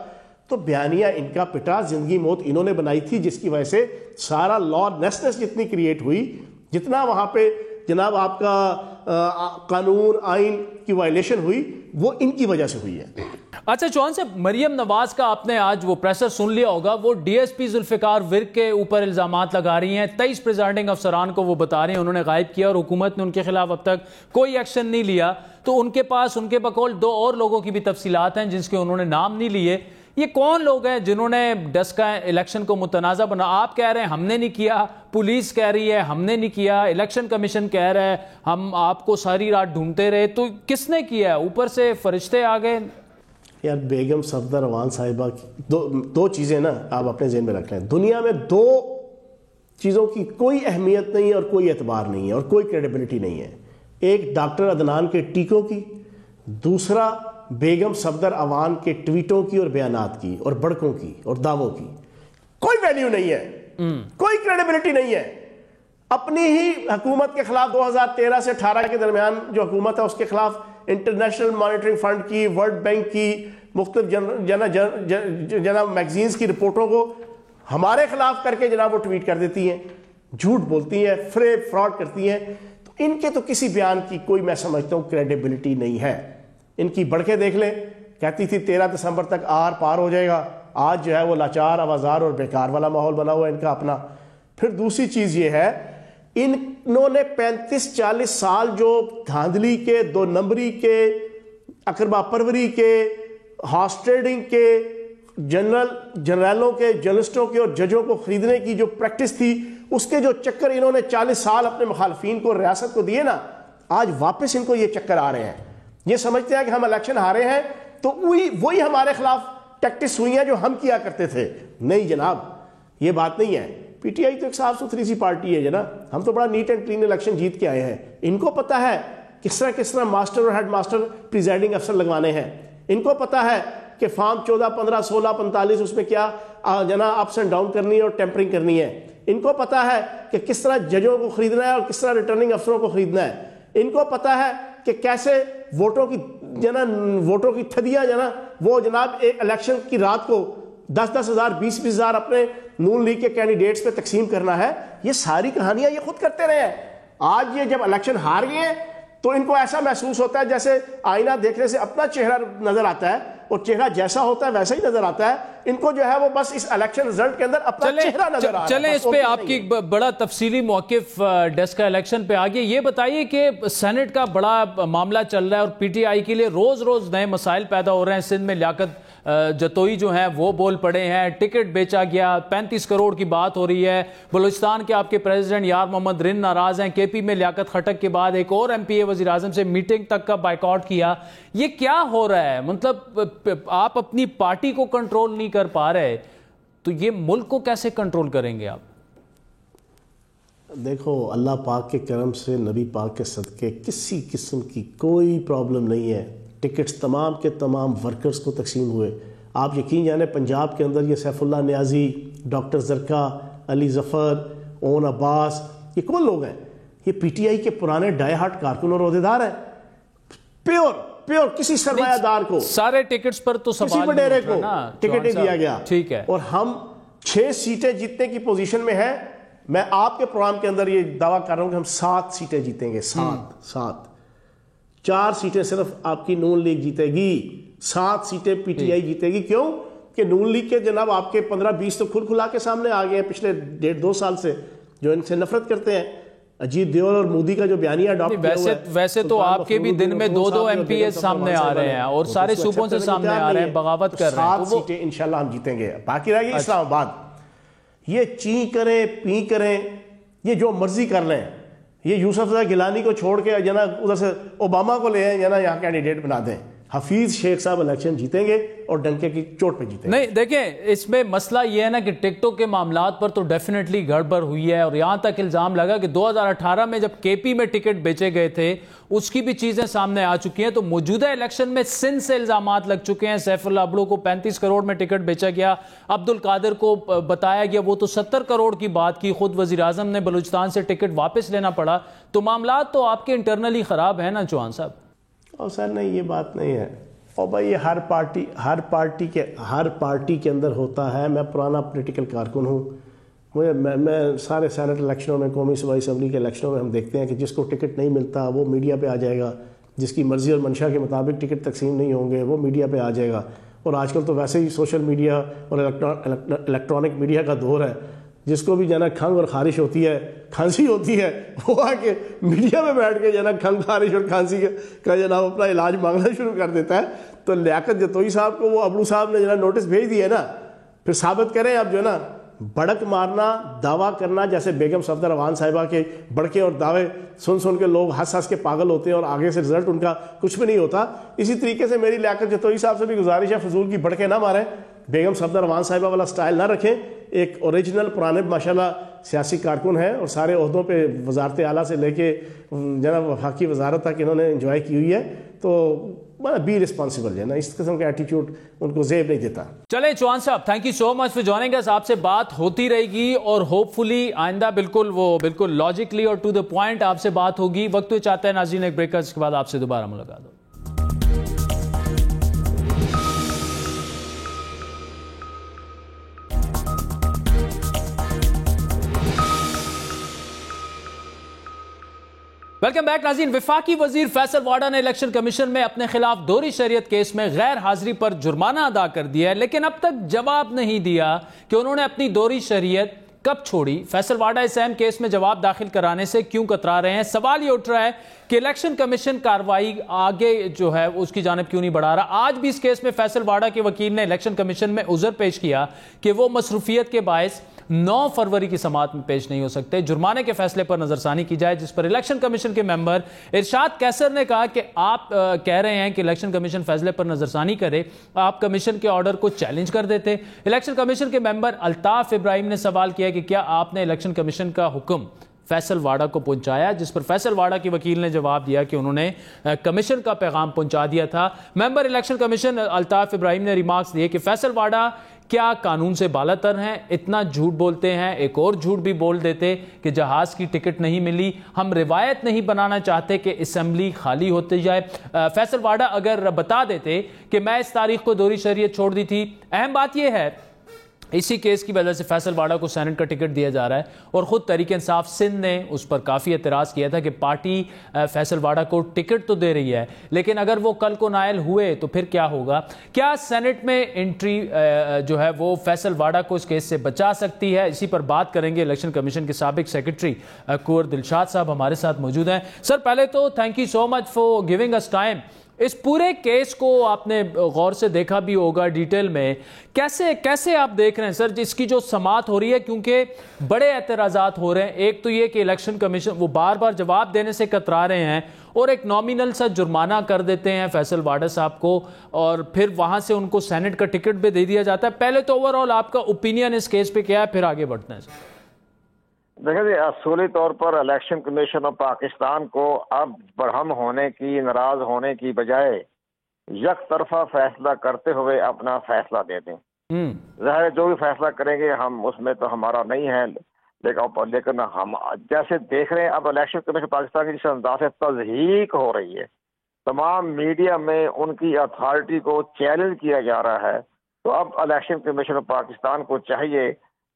تو بیانیہ ان کا پٹا, زندگی موت انہوں نے بنائی تھی, جس کی وجہ سے سارا لا لیسنس جتنی کریٹ ہوئی, جتنا وہاں پہ جناب آپ کا قانون آئین کی وائلیشن ہوئی, وہ ان کی وجہ سے ہوئی ہے. اچھا چوہان صاحب, مریم نواز کا آپ نے آج وہ پریسر سن لیا ہوگا, وہ D S P Zulfiqar Virk کے اوپر الزامات لگا رہی ہیں. 23 پریزائڈنگ افسران کو وہ بتا رہے ہیں انہوں نے غائب کیا, اور حکومت نے ان کے خلاف اب تک کوئی ایکشن نہیں لیا. تو ان کے پاس ان کے بقول 2 اور لوگوں کی بھی تفصیلات ہیں جس کے انہوں نے نام نہیں لیے. یہ کون لوگ ہیں جنہوں نے ڈسکا الیکشن کو متنازع بنا؟ آپ کہہ رہے ہیں ہم نے نہیں کیا, پولیس کہہ رہی ہے ہم نے نہیں کیا, الیکشن کمیشن کہہ رہا ہے ہم آپ کو ساری رات ڈھونڈتے رہے. تو کس نے کیا ہے؟ اوپر سے فرشتے آ گئے؟ یار بیگم صفدر روان صاحبہ دو چیزیں نا آپ اپنے ذہن میں رکھ لیں. دنیا میں 2 چیزوں کی کوئی اہمیت نہیں ہے اور کوئی اعتبار نہیں ہے اور کوئی کریڈیبلٹی نہیں ہے. ایک ڈاکٹر عدنان کے ٹیکوں کی, دوسرا بیگم صفدر اوان کے ٹویٹوں کی اور بیانات کی اور بڑکوں کی اور دعووں کی. کوئی ویلیو نہیں ہے, کوئی کریڈیبلٹی نہیں ہے. اپنی ہی حکومت کے خلاف 2013 سے 18 کے درمیان جو حکومت ہے اس کے خلاف انٹرنیشنل مانیٹرنگ فنڈ کی, ورلڈ بینک کی, مختلف جناب میگزینز کی رپورٹوں کو ہمارے خلاف کر کے جناب وہ ٹویٹ کر دیتی ہیں, جھوٹ بولتی ہیں, فراڈ کرتی ہیں. تو ان کے تو کسی بیان کی کوئی میں سمجھتا ہوں کریڈیبلٹی نہیں ہے. ان کی بڑکیں دیکھ لیں, کہتی تھی 13 دسمبر تک آر پار ہو جائے گا, آج جو ہے وہ لاچار, آوازار اور بیکار والا ماحول بنا ہوا ہے ان کا اپنا. پھر دوسری چیز یہ ہے, انہوں نے 35-40 سال جو دھاندلی کے, 2 نمبری کے, اقربا پروری کے, ہارس ٹریڈنگ کے, جنرلوں کے, جرنلسٹوں کے اور ججوں کو خریدنے کی جو پریکٹس تھی, اس کے جو چکر انہوں نے 40 سال اپنے مخالفین کو, ریاست کو دیے نا, آج واپس ان کو یہ چکر آ رہے ہیں. یہ سمجھتے ہیں کہ ہم الیکشن ہارے ہیں تو وہی ہمارے خلاف ٹیکٹس ہوئی ہیں جو ہم کیا کرتے تھے. نہیں جناب, یہ بات نہیں ہے. پی ٹی آئی تو ایک صاف ستھری سی پارٹی ہے جناب, ہم تو بڑا نیٹ اینڈ کلین الیکشن جیت کے آئے ہیں. ان کو پتا ہے کس طرح ماسٹر اور ہیڈ ماسٹر پریزائڈنگ افسر لگوانے ہیں. ان کو پتا ہے کہ فارم 14, 15, 16, 45 اس میں کیا جناب اپس اینڈ ڈاؤن کرنی ہے اور ٹیمپرنگ کرنی ہے. ان کو پتا ہے کہ کس طرح ججوں کو خریدنا ہے اور کس طرح ریٹرننگ افسروں کو خریدنا ہے. ان کو پتا ہے کہ کیسے ووٹوں کی تھدیاں وہ جناب ایک الیکشن کی رات کو 10-10 ہزار 20-20 ہزار اپنے نون لیگ کے کینڈیڈیٹس پہ تقسیم کرنا ہے. یہ ساری کہانیاں یہ خود کرتے رہے ہیں. آج یہ جب الیکشن ہار گئے ہیں تو ان کو ایسا محسوس ہوتا ہے جیسے آئینہ دیکھنے سے اپنا چہرہ نظر آتا ہے اور چہرہ جیسا ہوتا ہے ویسا ہی نظر آتا ہے. ان کو جو ہے وہ بس اس الیکشن رزلٹ کے اندر اپنا چہرہ نظر آ رہا ہے. چلیں اس پہ آپ کی بڑا تفصیلی موقف ڈیسک کا الیکشن پہ آگے. یہ بتائیے کہ سینٹ کا بڑا معاملہ چل رہا ہے اور پی ٹی آئی کے لیے روز روز نئے مسائل پیدا ہو رہے ہیں. سندھ میں لیاقت جتوئی جو ہیں وہ بول پڑے ہیں, ٹکٹ بیچا گیا, 35 کروڑ کی بات ہو رہی ہے. بلوچستان کے آپ کے پریزیڈنٹ یار محمد رن ناراض ہیں. کے پی میں لیاقت خٹک کے بعد ایک اور ایم پی اے وزیر اعظم سے میٹنگ تک کا بائیکاٹ کیا. یہ کیا ہو رہا ہے؟ مطلب آپ اپنی پارٹی کو کنٹرول نہیں کر پا رہے تو یہ ملک کو کیسے کنٹرول کریں گے آپ؟ دیکھو, اللہ پاک کے کرم سے, نبی پاک کے صدقے کسی قسم کی کوئی پرابلم نہیں ہے. ٹکٹس تمام کے تمام ورکرز کو تقسیم ہوئے. آپ یقین جانیں پنجاب کے اندر یہ سیف اللہ نیازی, ڈاکٹر زرکا, علی ظفر, اون عباس, یہ کون لوگ ہیں؟ یہ پی ٹی آئی کے پرانے ڈائی ہارٹ کارکن اور عہدیدار ہیں. پیور کسی سرمایہ دار کو, سارے ٹکٹس پر تو کسی وڈیرے کو ٹکٹ نہیں دیا گیا. ٹھیک ہے, اور ہم 6 سیٹیں جیتنے کی پوزیشن میں ہیں. میں آپ کے پروگرام کے اندر یہ دعویٰ کر رہا ہوں کہ ہم 7 سیٹیں جیتیں گے. 7 4 سیٹیں صرف آپ کی نون لیگ جیتے گی, 7 سیٹیں پی ٹی آئی جیتے گی. کیوں کہ نون لیگ کے جناب آپ کے 15-20 تو کھل کھلا کے سامنے آ گئے ہیں پچھلے 1.5-2 سال سے, جو ان سے نفرت کرتے ہیں. اجیت دیول اور مودی کا جو بیانیہ اڈاپٹ کیا ہوا ہے, ویسے تو آپ کے بھی دن میں 2 ایم پی اے سامنے آ رہے ہیں اور سارے صوبوں سے سامنے آ رہے ہیں, بغاوت کر رہے ہیں. 7 سیٹیں انشاءاللہ ہم جیتیں گے. باقی رہ گئی اسلام آباد. یہ چیں کریں پی کریں, یہ جو مرضی کر لیں, یہ یوسف زئی گیلانی کو چھوڑ کے جنا ادھر سے اوباما کو لے آئیں, جنا یہاں کینڈیڈیٹ بنا دیں. حفیظ شیخ صاحب الیکشن جیتیں گے اور ڈنکے کی چوٹ پہ جیتیں گے. نہیں دیکھیں, اس میں مسئلہ یہ ہے نا کہ ٹک ٹاک کے معاملات پر تو ڈیفینیٹلی گڑبڑ ہوئی ہے, اور یہاں تک الزام لگا کہ 2018 میں جب کے پی میں ٹکٹ بیچے گئے تھے اس کی بھی چیزیں سامنے آ چکی ہیں. تو موجودہ الیکشن میں سندھ سے الزامات لگ چکے ہیں. سیف اللہ ابڑو کو 35 کروڑ میں ٹکٹ بیچا گیا, عبد القادر کو بتایا گیا وہ تو 70 کروڑ کی بات کی, خود وزیر اعظم نے بلوچستان سے ٹکٹ واپس لینا پڑا. تو معاملات تو آپ کے انٹرنلی خراب ہیں نا چوہان صاحب؟ اور سر نہیں, یہ بات نہیں ہے. اور بھائی یہ ہر پارٹی کے اندر ہوتا ہے. میں پرانا پولیٹیکل کارکن ہوں. میں سارے سینٹ الیکشنوں میں, قومی صوبائی اسمبلی کے الیکشنوں میں ہم دیکھتے ہیں کہ جس کو ٹکٹ نہیں ملتا وہ میڈیا پہ آ جائے گا, جس کی مرضی اور منشا کے مطابق ٹکٹ تقسیم نہیں ہوں گے وہ میڈیا پہ آ جائے گا. اور آج کل تو ویسے ہی سوشل میڈیا اور الیکٹرانک میڈیا کا دور ہے. جس کو بھی جانا کھنگ اور خارش ہوتی ہے, کھانسی ہوتی ہے, وہ آ کے میڈیا میں بیٹھ کے جانا کھنگ خارش اور کھانسی کا جناب اپنا علاج مانگنا شروع کر دیتا ہے. تو لیاقت جتوئی صاحب کو وہ ابڑو صاحب نے جناب نوٹس بھیج دیا ہے نا, پھر ثابت کریں اب جو ہے نا بڑک مارنا, دعویٰ کرنا, جیسے بیگم صفدر روان صاحبہ کے بڑکے اور دعوے سن کے لوگ ہنس کے پاگل ہوتے ہیں اور آگے سے رزلٹ ان کا کچھ بھی نہیں ہوتا. اسی طریقے سے میری لیاقت جتوئی صاحب سے بھی گزارش ہے فضول کی بڑکے نہ ماریں, بیگم صفدر روان صاحبہ والا سٹائل نہ رکھیں. ایک اوریجنل پرانے ماشاءاللہ سیاسی کارکن ہیں اور سارے عہدوں پہ وزارت اعلیٰ سے لے کے جناب وفاقی وزارت تک انہوں نے انجوائے کی ہوئی ہے. تو بی ریسپانسبل ہے نا, اس قسم کا ایٹیٹیوڈ ان کو زیب نہیں دیتا. چلیں چوہان صاحب, thank you so much for joining us. آپ سے بات ہوتی رہے گی اور ہوپ فلی آئندہ بالکل لاجکلی اور ٹو دا پوائنٹ آپ سے بات ہوگی. وقت چاہتے ہیں ناظرین ایک بریک, اس کے بعد آپ سے دوبارہ ملاقات ہو. ویلکم بیک ناظرین. وفاقی وزیر فیصل واڈا نے الیکشن کمیشن میں اپنے خلاف دوہری شریعت کیس میں غیر حاضری پر جرمانہ ادا کر دیا ہے, لیکن اب تک جواب نہیں دیا کہ انہوں نے اپنی دوہری شریعت کب چھوڑی. فیصل واڈا اس اہم کیس میں جواب داخل کرانے سے کیوں کترا رہے ہیں؟ سوال یہ اٹھ رہا ہے کہ الیکشن کمیشن کارروائی آگے جو ہے اس کی جانب کیوں نہیں بڑھا رہا. آج بھی اس کیس میں فیصل واڈا کے وکیل نے الیکشن کمیشن میں عذر پیش کیا کہ وہ مصروفیت کے باعث 9 فروری کی سماعت میں پیش نہیں ہو سکتے. جرمانے کے فیصلے پر نظرثانی کی جائے, جس پر الیکشن کمیشن کے ممبر ارشاد کیسر نے کہا کہ آپ کہہ رہے ہیں کہ الیکشن کمیشن فیصلے پر نظرثانی کرے, آپ کمیشن کے آرڈر کو چیلنج کر دیتے. الیکشن کمیشن کے ممبر الطاف ابراہیم نے سوال کیا کہ کیا آپ نے الیکشن کمیشن کا حکم فیصل واڈا کو پہنچایا, جس پر فیصل واڈا کے وکیل نے جواب دیا کہ انہوں نے کمیشن کا پیغام پہنچا دیا تھا. ممبر الیکشن کمیشن الطاف ابراہیم نے ریمارکس دیے کہ فیصل واڈا کیا قانون سے بالا تر ہیں, اتنا جھوٹ بولتے ہیں, ایک اور جھوٹ بھی بول دیتے کہ جہاز کی ٹکٹ نہیں ملی. ہم روایت نہیں بنانا چاہتے کہ اسمبلی خالی ہوتی جائے. فیصل واڈا اگر بتا دیتے کہ میں اس تاریخ کو دوہری شریعت چھوڑ دی تھی. اہم بات یہ ہے اسی کیس کی وجہ سے فیصل واڈا کو سینٹ کا ٹکٹ دیا جا رہا ہے، اور خود تحریک انصاف سندھ نے اس پر کافی اعتراض کیا تھا کہ پارٹی فیصل واڈا کو ٹکٹ تو دے رہی ہے لیکن اگر وہ کل کو نائل ہوئے تو پھر کیا ہوگا؟ کیا سینٹ میں انٹری جو ہے وہ فیصل واڈا کو اس کیس سے بچا سکتی ہے؟ اسی پر بات کریں گے۔ الیکشن کمیشن کے سابق سیکرٹری کنور دلشاد صاحب ہمارے ساتھ موجود ہیں۔ سر پہلے تو thank you so much for giving us time. اس پورے کیس کو آپ نے غور سے دیکھا بھی ہوگا ڈیٹیل میں، کیسے آپ دیکھ رہے ہیں سر اس کی جو سماعت ہو رہی ہے؟ کیونکہ بڑے اعتراضات ہو رہے ہیں۔ ایک تو یہ کہ الیکشن کمیشن وہ بار بار جواب دینے سے کترا رہے ہیں اور ایک نامینل سا جرمانہ کر دیتے ہیں فیصل واڈا صاحب کو، اور پھر وہاں سے ان کو سینٹ کا ٹکٹ بھی دے دیا جاتا ہے۔ پہلے تو اوورآل آپ کا اوپینین اس کیس پہ کیا ہے، پھر آگے بڑھتے ہیں سر۔ دیکھیں جی، اصولی طور پر الیکشن کمیشن آف پاکستان کو اب برہم ہونے کی، ناراض ہونے کی بجائے یک طرفہ فیصلہ کرتے ہوئے اپنا فیصلہ دے دیں۔ ظاہر جو بھی فیصلہ کریں گے ہم اس میں تو ہمارا نہیں ہے، لیکن ہم جیسے دیکھ رہے ہیں اب الیکشن کمیشن پاکستان کی جس انداز سے تضحیق ہو رہی ہے، تمام میڈیا میں ان کی اتھارٹی کو چیلنج کیا جا رہا ہے، تو اب الیکشن کمیشن آف پاکستان کو چاہیے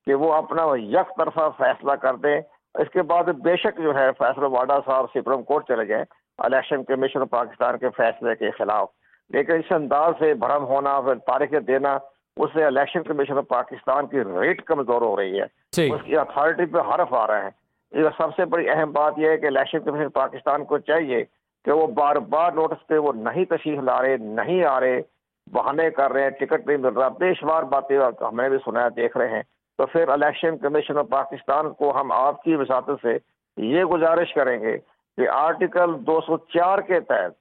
کہ وہ اپنا یک طرفہ فیصلہ کر دیں۔ اس کے بعد بے شک جو ہے فیصل واڈا صاحب سپریم کورٹ چلے جائیں الیکشن کمیشن آف پاکستان کے فیصلے کے خلاف، لیکن اس انداز سے بھرم ہونا، پھر تاریخیں دینا، اس سے الیکشن کمیشن آف پاکستان کی ریٹ کمزور ہو رہی ہے، اس کی اتھارٹی پہ حرف آ رہے ہیں۔ یہ سب سے بڑی اہم بات یہ ہے کہ الیکشن کمیشن پاکستان کو چاہیے کہ وہ بار بار نوٹس پہ وہ نہیں تشریف لا رہے، نہیں آ رہے، بہانے کر رہے ہیں، ٹکٹ نہیں مل رہا، بے شمار باتیں ہم نے بھی سنا ہے، دیکھ رہے ہیں۔ تو پھر الیکشن کمیشن آف پاکستان کو ہم آپ کی وساطت سے یہ گزارش کریں گے کہ آرٹیکل 204 کے تحت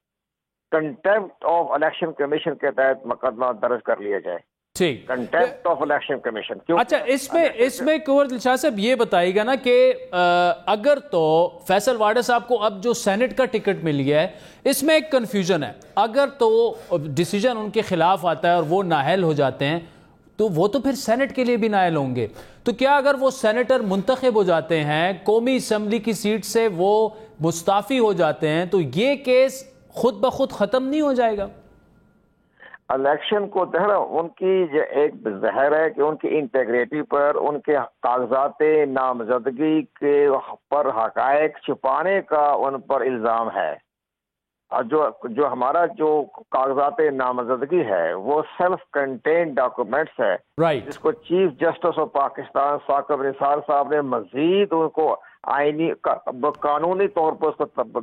کنٹیمپٹ آف الیکشن کمیشن کے تحت مقدمہ درج کر لیا جائے۔ ٹھیک، کنٹیمپٹ آف الیکشن کمیشن۔ اچھا، اس میں کنور دلشاد صاحب یہ بتائیے گا نا کہ اگر تو فیصل واڈا صاحب کو اب جو سینٹ کا ٹکٹ مل گیا ہے، اس میں ایک کنفیوژن ہے، اگر تو ڈیسیجن ان کے خلاف آتا ہے اور وہ نااہل ہو جاتے ہیں تو وہ تو پھر سینٹ کے لیے بھی نائل ہوں گے، تو کیا اگر وہ سینیٹر منتخب ہو جاتے ہیں، قومی اسمبلی کی سیٹ سے وہ مستعفی ہو جاتے ہیں، تو یہ کیس خود بخود ختم نہیں ہو جائے گا؟ الیکشن کو ان کی ایک ظاہر ہے کہ ان کی انٹیگریٹی پر، ان کے کاغذات نامزدگی کے پر حقائق چھپانے کا ان پر الزام ہے، اور جو ہمارا جو کاغذات نامزدگی ہے وہ سیلف کنٹینڈ ڈاکومنٹس ہے، جس کو chief justice of Pakistan Saqib Nisar صاحب نے مزید ان کو آئینی قانونی طور پر اس کو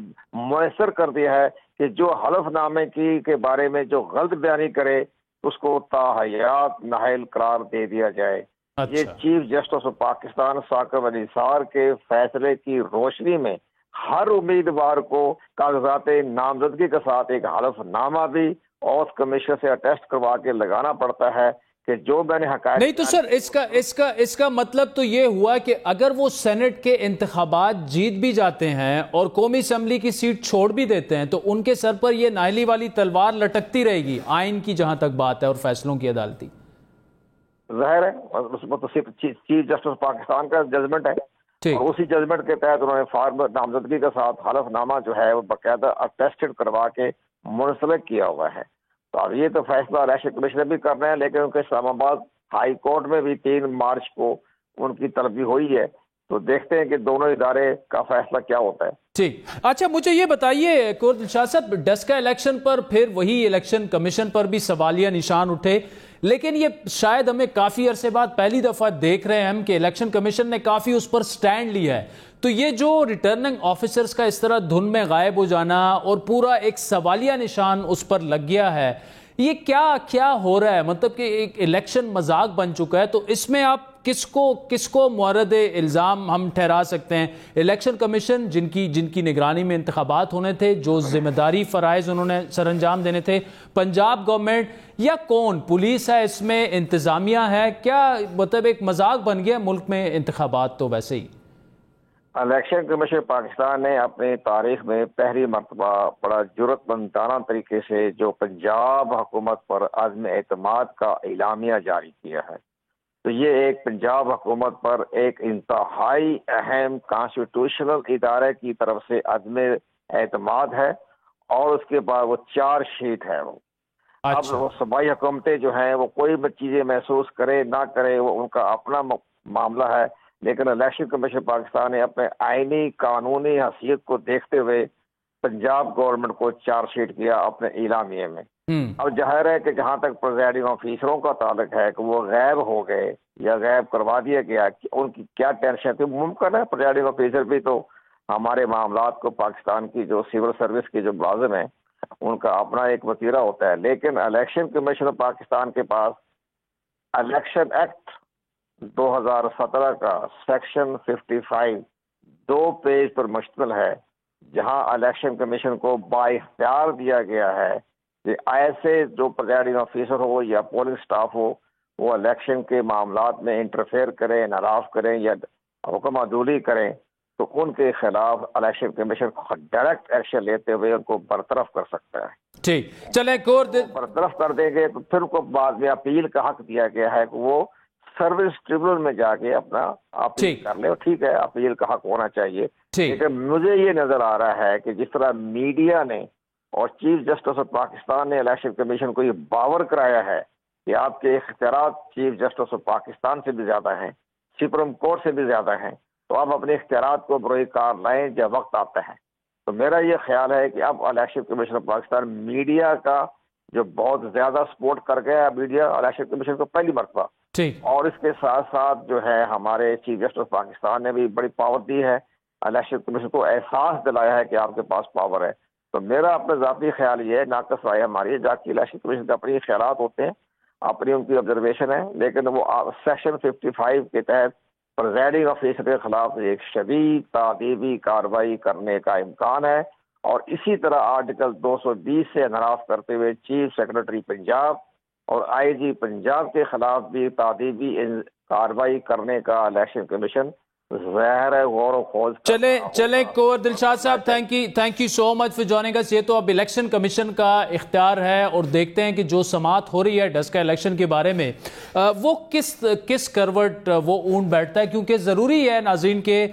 میسر کر دیا ہے کہ جو حلف نامے کے بارے میں جو غلط بیانی کرے اس کو تاحیات نااہل قرار دے دیا جائے۔ یہ chief justice of Pakistan Saqib Nisar کے فیصلے کی روشنی میں ہر امیدوار کو کاغذات نامزدگی کے ساتھ ایک حلف نامہ بھی اوتھ کمیشن سے اٹیسٹ کروا کے لگانا پڑتا ہے کہ جو میں نے حقائق نہیں تو سر اس کا مطلب تو یہ ہوا کہ اگر وہ سینٹ کے انتخابات جیت بھی جاتے ہیں اور قومی اسمبلی کی سیٹ چھوڑ بھی دیتے ہیں تو ان کے سر پر یہ نائلی والی تلوار لٹکتی رہے گی، آئین کی جہاں تک بات ہے اور فیصلوں کی عدالتی۔ ظاہر ہے اس میں تو صرف چیف جسٹس پاکستان کا ججمنٹ ہے، اور اسی ججمنٹ کے تحت انہوں نے فارم نامزدگی کے ساتھ حلف نامہ جو ہے وہ باقاعدہ اٹیسٹڈ کروا کے منسلک کیا ہوا ہے۔ تو اب یہ تو فیصلہ الیکشن کمیشن نے بھی کرنا ہے، لیکن ان کے اسلام آباد ہائی کورٹ میں بھی 3 مارچ کو ان کی طلبی ہوئی ہے، تو دیکھتے ہیں کہ دونوں ادارے کا فیصلہ کیا ہوتا ہے۔ ٹھیک، اچھا مجھے یہ بتائیے کنور دلشاد صاحب، ڈسکا الیکشن پر پھر وہی الیکشن کمیشن پر بھی سوالیہ نشان اٹھے، لیکن یہ شاید ہمیں کافی عرصے بعد پہلی دفعہ دیکھ رہے ہیں ہم کہ الیکشن کمیشن نے کافی اس پر سٹینڈ لیا ہے، تو یہ جو ریٹرننگ آفیسرز کا اس طرح دھن میں غائب ہو جانا اور پورا ایک سوالیہ نشان اس پر لگ گیا ہے، یہ کیا ہو رہا ہے؟ مطلب کہ ایک الیکشن مذاق بن چکا ہے، تو اس میں آپ کس کو مورد الزام ہم ٹھہرا سکتے ہیں؟ الیکشن کمیشن جن کی نگرانی میں انتخابات ہونے تھے، جو ذمہ داری فرائض انہوں نے سر انجام دینے تھے، پنجاب گورنمنٹ، یا کون؟ پولیس ہے اس میں، انتظامیہ ہے؟ کیا مطلب ایک مذاق بن گیا ملک میں انتخابات؟ تو ویسے ہی الیکشن کمیشن پاکستان نے اپنی تاریخ میں پہلی مرتبہ بڑا جرأت مندانہ طریقے سے جو پنجاب حکومت پر عزم اعتماد کا اعلامیہ جاری کیا ہے، تو یہ ایک پنجاب حکومت پر ایک انتہائی اہم کانسٹیٹیوشنل ادارے کی طرف سے عزم اعتماد ہے، اور اس کے بعد وہ 4 شیٹ ہے۔ اب وہ صوبائی حکومتیں جو ہیں وہ کوئی بھی چیزیں محسوس کرے نہ کرے وہ ان کا اپنا معاملہ ہے، لیکن الیکشن کمیشن پاکستان نے اپنے آئینی قانونی حیثیت کو دیکھتے ہوئے پنجاب گورنمنٹ کو چارج شیٹ کیا اپنے اعلامیے میں۔ اب ظاہر ہے کہ جہاں تک پریزائڈنگ آفیسروں کا تعلق ہے کہ وہ غائب ہو گئے یا غائب کروا دیا گیا، ان کی کیا ٹینشن تھی؟ ممکن ہے پریزائڈنگ آفیسر بھی تو ہمارے معاملات کو پاکستان کی جو سول سروس کی جو ملازم ہیں ان کا اپنا ایک وتیرہ ہوتا ہے، لیکن الیکشن کمیشن پاکستان کے پاس الیکشن ایکٹ 2017 کا سیکشن 55 2 پیج پر مشتمل ہے، جہاں الیکشن کمیشن کو بااختیار دیا گیا ہے کہ ایسے جو پریزائڈنگ آفیسر ہو یا پولنگ سٹاف ہو وہ الیکشن کے معاملات میں انٹرفیئر کریں، انحراف کریں یا حکم عدولی کریں تو ان کے خلاف الیکشن کمیشن ڈائریکٹ ایکشن لیتے ہوئے ان کو برطرف کر سکتا ہے۔ ٹھیک، چلیں برطرف کر دیں گے تو پھر کو بعد میں اپیل کا حق دیا گیا ہے کہ وہ سروس ٹریبونل میں جا کے اپنا اپیل کر لے، ٹھیک ہے اپیل کا حق ہونا چاہیے، لیکن مجھے یہ نظر آ رہا ہے کہ جس طرح میڈیا نے اور چیف جسٹس آف پاکستان نے الیکشن کمیشن کو یہ باور کرایا ہے کہ آپ کے اختیارات چیف جسٹس آف پاکستان سے بھی زیادہ ہیں، سپریم کورٹ سے بھی زیادہ ہیں، تو آپ اپنے اختیارات کو بروئے کار لائیں جب وقت آتا ہے۔ تو میرا یہ خیال ہے کہ اب election commission of Pakistan media کا جو بہت زیادہ سپورٹ کر گیا ہے میڈیا الیکشن کمیشن کو پہلی مرتبہ، اور اس کے ساتھ ساتھ جو ہے ہمارے چیف جسٹس آف پاکستان نے بھی بڑی پاور دی ہے، الیکشن کمیشن کو احساس دلایا ہے کہ آپ کے پاس پاور ہے۔ تو میرا اپنا ذاتی خیال یہ ہے، ناقص رائے ہماری ہے، جبکہ الیکشن کمیشن کے اپنی خیالات ہوتے ہیں، اپنی ان کی آبزرویشن ہے، لیکن وہ سیکشن 55 کے تحت پریزائڈنگ آفیسر کے خلاف ایک شدید تعدیبی کارروائی کرنے کا امکان ہے، اور اسی طرح آرٹیکل 220 سے انحراف کرتے ہوئے چیف سیکرٹری پنجاب اور آئی جی پنجاب کے خلاف بھی تعدیبی کارروائی کرنے کا الیکشن کمیشن ظاہر ہے غور و خوض۔ چلیں کور دلشاد صاحب، thank you so much for joining us. یہ تو اب الیکشن کمیشن کا اختیار ہے، اور دیکھتے ہیں کہ جو سماعت ہو رہی ہے ڈسکا الیکشن کے بارے میں وہ کس کروٹ وہ اون بیٹھتا ہے، کیونکہ ضروری ہے ناظرین کہ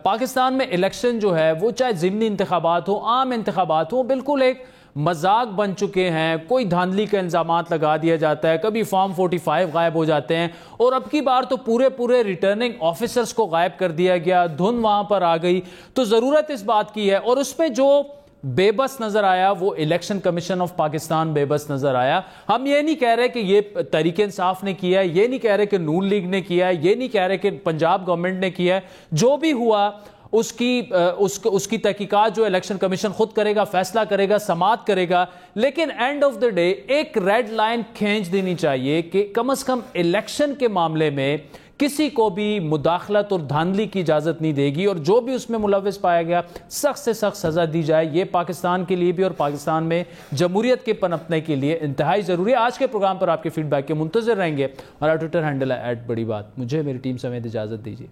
پاکستان میں الیکشن جو ہے وہ چاہے ضمنی انتخابات ہوں، عام انتخابات ہوں، بالکل ایک مذاق بن چکے ہیں، کوئی دھاندلی کا الزامات لگا دیا جاتا ہے، کبھی فارم 45 غائب ہو جاتے ہیں، اور اب کی بار تو پورے ریٹرننگ آفیسرز کو غائب کر دیا گیا، دھن وہاں پر آ گئی۔ تو ضرورت اس بات کی ہے، اور اس میں جو بے بس نظر آیا وہ الیکشن کمیشن آف پاکستان بے بس نظر آیا۔ ہم یہ نہیں کہہ رہے کہ یہ تحریک انصاف نے کیا ہے، یہ نہیں کہہ رہے کہ نون لیگ نے کیا ہے، یہ نہیں کہہ رہے کہ پنجاب گورنمنٹ نے کیا ہے، جو بھی ہوا اس کی تحقیقات جو الیکشن کمیشن خود کرے گا، فیصلہ کرے گا، سماعت کرے گا، لیکن اینڈ آف دا ڈے ایک ریڈ لائن کھینچ دینی چاہیے کہ کم از کم الیکشن کے معاملے میں کسی کو بھی مداخلت اور دھاندلی کی اجازت نہیں دے گی، اور جو بھی اس میں ملوث پایا گیا سخت سے سخت سزا دی جائے۔ یہ پاکستان کے لیے بھی اور پاکستان میں جمہوریت کے پنپنے کے لیے انتہائی ضروری ہے۔ آج کے پروگرام پر آپ کے فیڈ بیک کے منتظر رہیں گے، اور ٹویٹر ہینڈل ہے @بڑی بات۔ مجھے میری ٹیم سمیت اجازت دیجیے۔